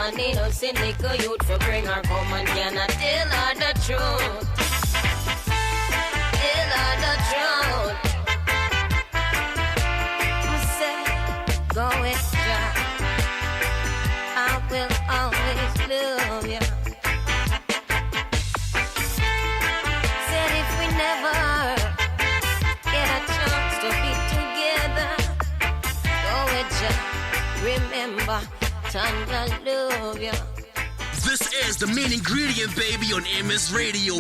woman innocent little youth for bring her home and cannot tell her the truth. Tell her the truth. I say, go with Jah. I will always love you. Said if we never get a chance to be together, go with Jah. Remember, Tanda love you. This is the main ingredient, baby, on MS Radio.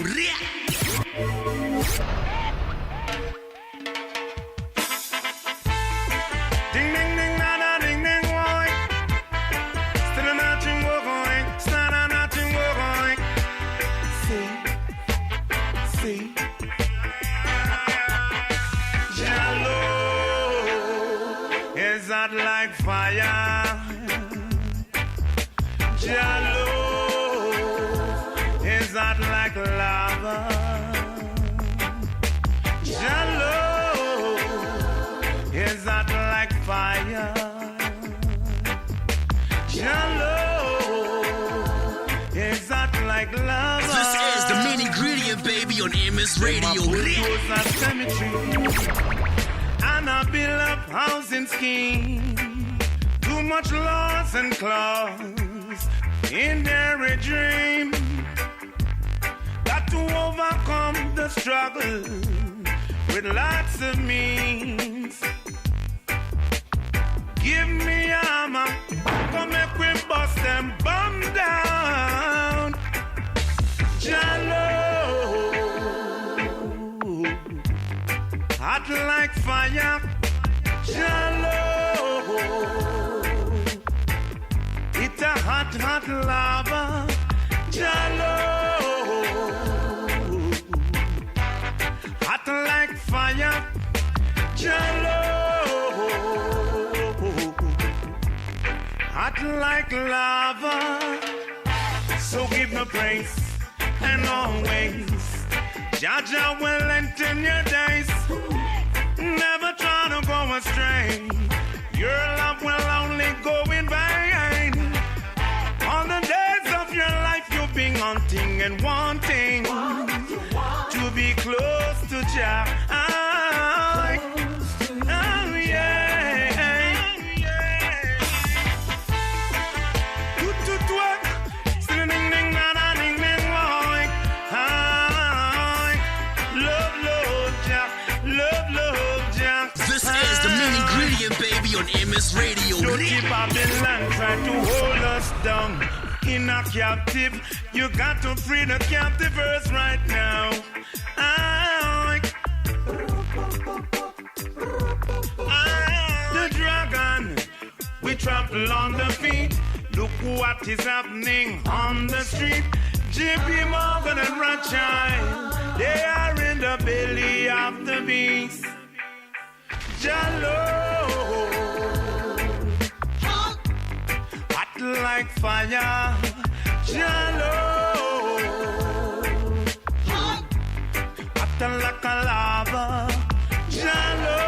Like fire, Jalo is not like lava. Jalo is not like fire. Jalo is not like lava. This is the main ingredient, baby, on MS Radio. And I build up housing scheme. Too much loss and clause in their dream. Got to overcome the struggle with lots of means. Give me armor, come make we bust them bomb down. Jalo. Hot like fire, Jalo. It's a hot, hot lava, Jalo. Hot like fire, Jalo. Hot like lava. So give me praise and always. Jaja will lengthen your days. Never try to go astray. Your love will only go in vain. On the days of your life you've been hunting and wanting to be close to Jah. Oh yeah. Baby on MS Radio. Dirty Babylon try to hold us down in a captive. You got to free the captives right now. The dragon, we trample on the feet. Look what is happening on the street. JP Morgan and Rothschild, they are in the belly of the beast. Jalo, hot like fire. Jalo, hot like a lava. Jalo,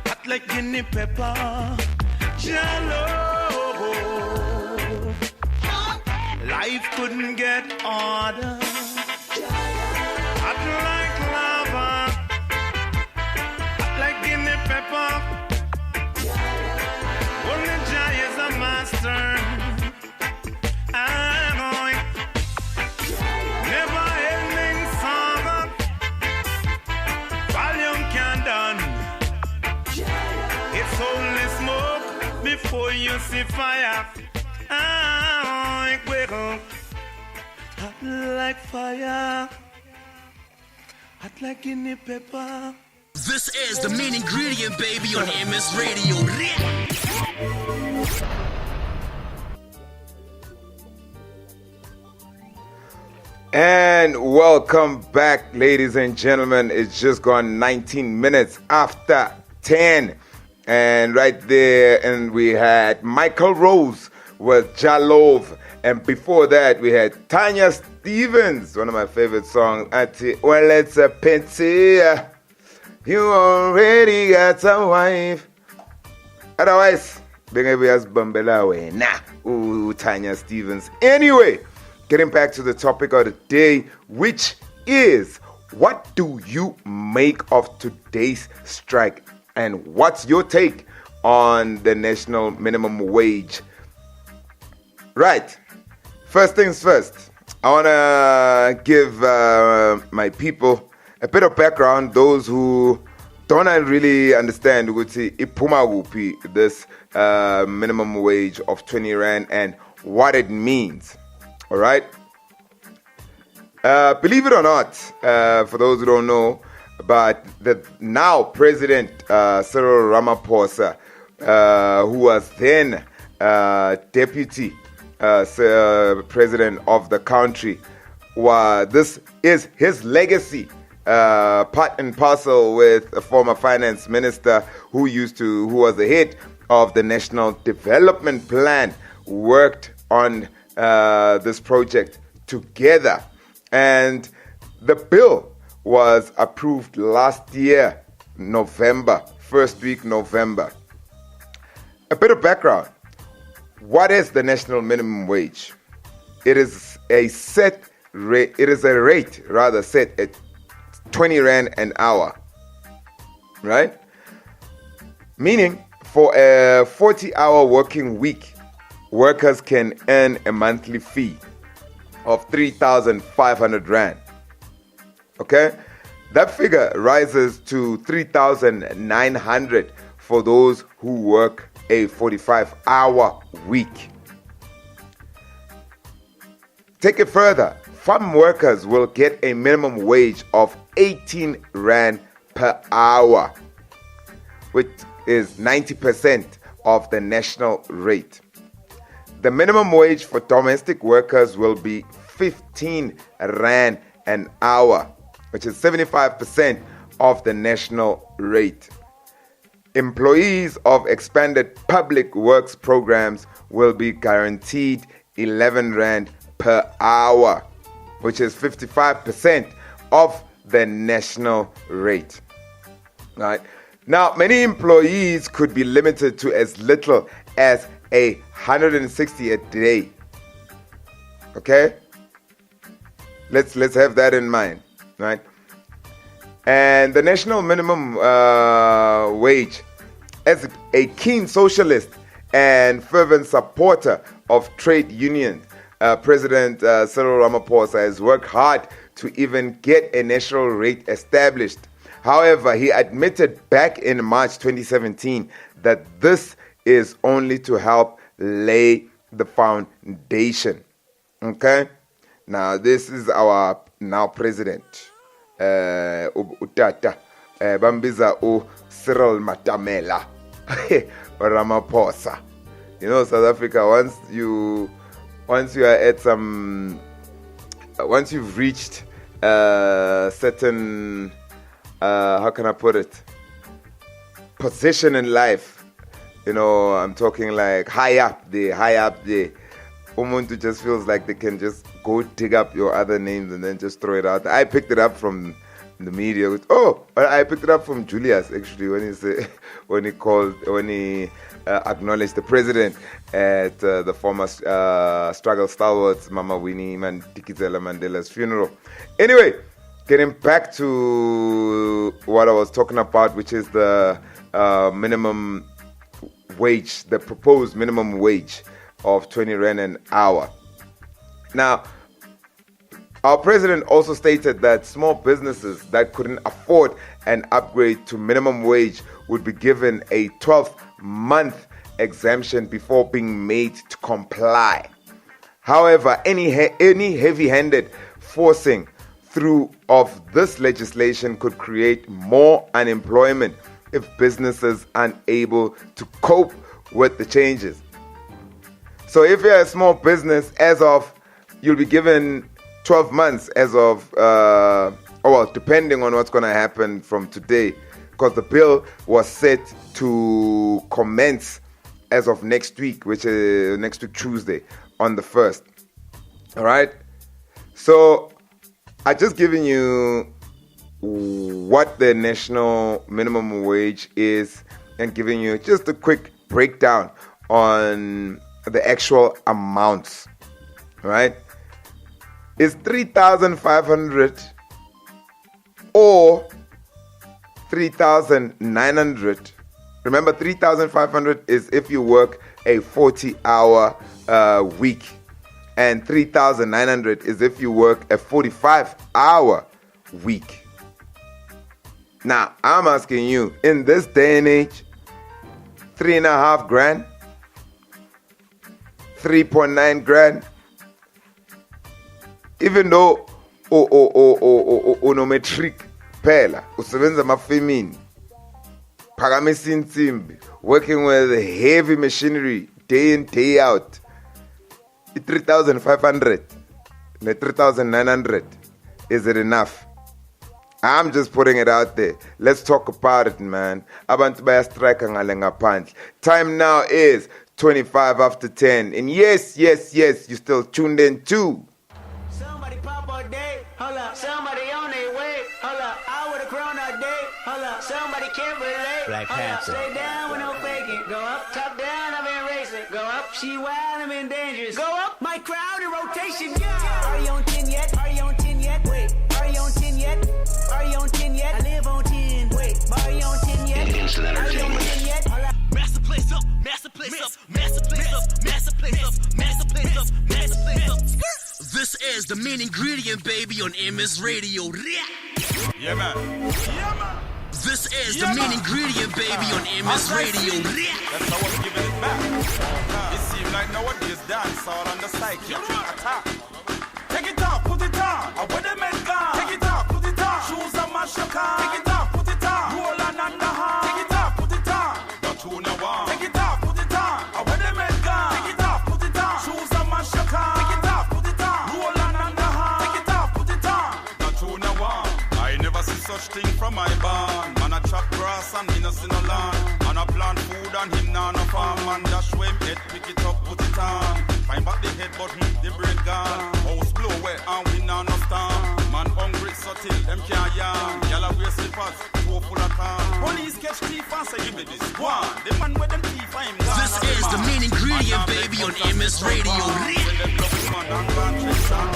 hot like guinea pepper. Jalo, life couldn't get harder. Hot like lava, hot like guinea pepper. Only Jah is a master. Never ending saga. Volume can done. It's only smoke before you see fire. Wiggle. Hot like fire. Hot like guinea pepper. This is the main ingredient, baby, on MS Radio. And welcome back, ladies and gentlemen. It's just gone 19 minutes after 10. And right there, and we had Michael Rose with Jalove. And before that, we had Tanya Stevens, one of my favorite songs. Well, it's a pity. You already got a wife. Otherwise, Tanya Stevens. Anyway, getting back to the topic of the day, which is, what do you make of today's strike? And what's your take on the national minimum wage? Right. First things first, I want to give my people a bit of background, those who don't really understand this minimum wage of 20 Rand and what it means. All right? Believe it or not, for those who don't know, but the now President Cyril Ramaphosa, who was then Deputy President of the country, this is his legacy, part and parcel with a former finance minister who was the head of the National Development Plan, worked on this project together. And the bill was approved last year, November, first week November. A bit of background. What is the national minimum wage? It is a rate set at 20 Rand an hour, right? Meaning, for a 40-hour working week, workers can earn a monthly fee of 3,500 Rand. Okay? That figure rises to 3,900 for those who work a 45-hour week. Take it further. Farm workers will get a minimum wage of 18 Rand per hour, which is 90% of the national rate. The minimum wage for domestic workers will be 15 Rand an hour, which is 75% of the national rate. Employees of expanded public works programs will be guaranteed 11 Rand per hour, which is 55% of the national rate. Right? Now, many employees could be limited to as little as 160 a day. Okay? Let's have that in mind, right? And the national minimum wage, as a keen socialist and fervent supporter of trade unions, President Cyril Ramaphosa has worked hard to even get a national rate established. However, he admitted back in March 2017 that this is only to help lay the foundation. Okay? Now, this is our now president, Utata, Bambiza Cyril Matamela, Ramaphosa. You know, South Africa, once you've reached certain, how can I put it, position in life, you know, I'm talking like high up there, Umuntu just feels like they can just go dig up your other names and then just throw it out. I picked it up from the media. I picked it up from Julius, actually, when he acknowledged the president at the former struggle stalwarts Mama Winnie Madikizela Mandela's funeral. Anyway, getting back to what I was talking about, which is the minimum wage, the proposed minimum wage of 20 Rand an hour. Now, our president also stated that small businesses that couldn't afford an upgrade to minimum wage would be given a 12-month exemption before being made to comply. However, any heavy-handed forcing through of this legislation could create more unemployment if businesses aren't able to cope with the changes. So if you're a small business, you'll be given 12 months depending on what's going to happen from today, because the bill was set to commence as of next week, which is next week Tuesday on the 1st. All right. So I just given you what the national minimum wage is and giving you just a quick breakdown on the actual amounts, right? Is 3,500 or 3,900. Remember, 3,500 is if you work a 40-hour week, and 3,900 is if you work a 45-hour week. Now, I'm asking you, in this day and age, 3.5 grand, 3.9 grand, even though onometric phela usebenza amafemini phakamisa insimbi, working with heavy machinery day in day out, 3,500 ne 3,900, is it enough? I'm just putting it out there. Let's talk about it, man. Abantu bayastrike ngale ngaphandle. Time now is 25 after 10. And yes, you still tuned in too. Somebody pop all day, hold up. Somebody on their way, hold up. I would've grown all day, hold up. Somebody can't relate, Black hold Panther. up. Stay down with no faking. Go up, top down, I've been racing. Go up, she wild, I'm in dangerous. Go up, my crowd in rotation, yeah. Are you on 10 yet? Are you on 10 yet? Wait, are you on 10 yet? Are you on 10 yet? I live on 10. Wait, are you on 10 yet? Are you on 10 yet? Hold up. Master place up, master place up, master place up, master place up, master place up, master place up. This is the main ingredient, baby, on MS Radio. Yeah, man. This is the main ingredient, baby, on MS Radio. That's how I'm giving it back. It seems like nowadays dance all on the psychiatric attack. Take it off, put it on. I wear the men gone. Take it off, put it on. Shoes on my shaka. Take it off, put it on. Roll on the hand. Take it off, put it on. Don't you know one. Take it off, put it on. I wear the men gone. Take it off, put it on. Shoes on my shaka. Take it off, put it on. Roll on the hand. Take it off, put it on. Don't you know one. I never see such thing from my barn. Man a chop grass and me no see no land. Man a plant food and him nah no farm. Man dash when head pick it up, put it on. Find back the head button, the brain gone. House blow wet and we nah no stand. Man hungry so till them can't yarn. Yalla wear slippers, toe full of can. Police catch thief and say give me this one. The man with them thief I him gone. This is the main ingredient, baby, on MS Radio.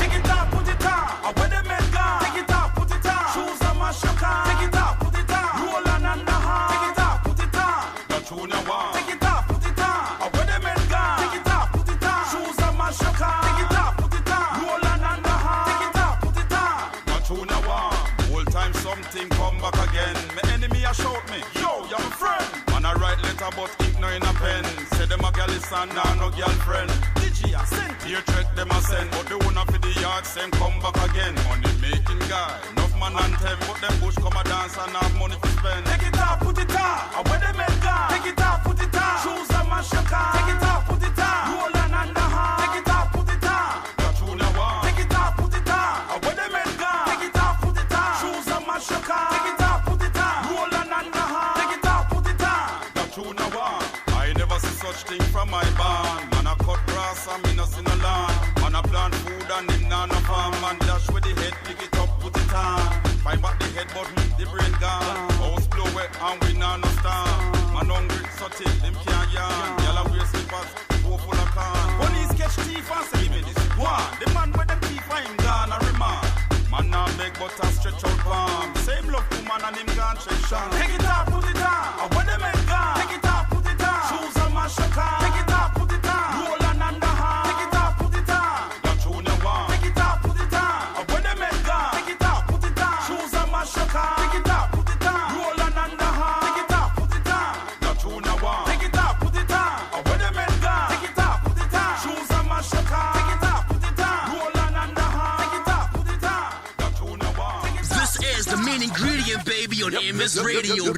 Take it off, put it on. I wear the men gone. Take it off, put it on. Shoes on my shaka. Take it off, put it on. Roll on the hand. Take it off, put it on. Don't you know one. Take it off, put it on. I wear the men gone. Take it off, put it on. Shoes on my shaka. Take it off, put it on. Roll on the hand. Take it off, put it on. Don't you know one. Whole time something come back again. My enemy a shout me. Yo, you're my friend. Man I write letter but ink no in a pen. Say them a gal is and now no girlfriend. Digi a send. Here threat them a send. But the one for the yard send come back again. Money making guy. Enough man and them. But them bush come a dance and have money to spend. Take it off, put it on. I wear the men gone. Take it off, put it on. Shoes on my shaka. Take it off, put it on. Roll on the hand. Take it off, put it on. Got you now one. Take it off, put it on. I wear the men gone. Take it off, put it on. Shoes on my shaka. Take it off, put it on. Roll on the hand. Take it off, put it on. Got you now one. I never see such thing from my barn. Man a cut grass and me no see no land. Man a plant food and him nah no farm. Man dash with the head, pick it up, put it on. Find back the head button, the brain gone. House blow wet and we nah no stand. Man hungry so till them can't yarn. Yalla wear slippers, toe full of can. Police catch thief and say give me this one. The man with them thief I him gone a remand. Man nah beg but a stretch out palm. Same love woman and him gone check shan. Take it off, put it on. I wear the men gone. Take it off, put it on. Shoes on my shaka. Take it off, put it on. Roll on the hand. Take it off, put it on. Got you now one. Take it off, put it on. I wear the men gone. Take it off, put it on. Shoes on my shaka. Take it off, put it on. Roll on the hand. Take it off, put it on. Got you now one. Take it off, put it on. I wear the men gone. Take it off, put it on. Shoes on my shaka. Take it off, put it on. Roll on the hand. Take it off, put it on. Got you now one. This is the main ingredient, baby, on MS Radio.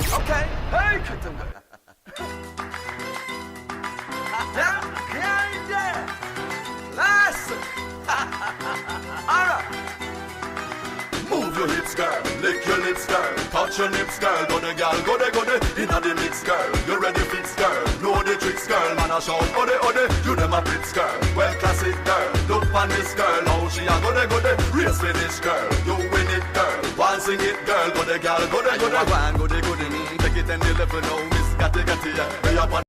Okay. Hey, listen. Alright. Move your hips, girl. Lick your lips, girl. Touch your lips, girl. Go the girl, go the. Inna the mix, girl. You ready, fix, girl. Know the tricks, girl. Man a shout, ode. You them a fits, girl. Well classic, girl. Look on this girl. How she a go the. Race finish, girl. You win it, girl. One sing it, girl. Go the girl, go the. Go the, take it 10, 11 now, Miss Gatty, yeah. We up on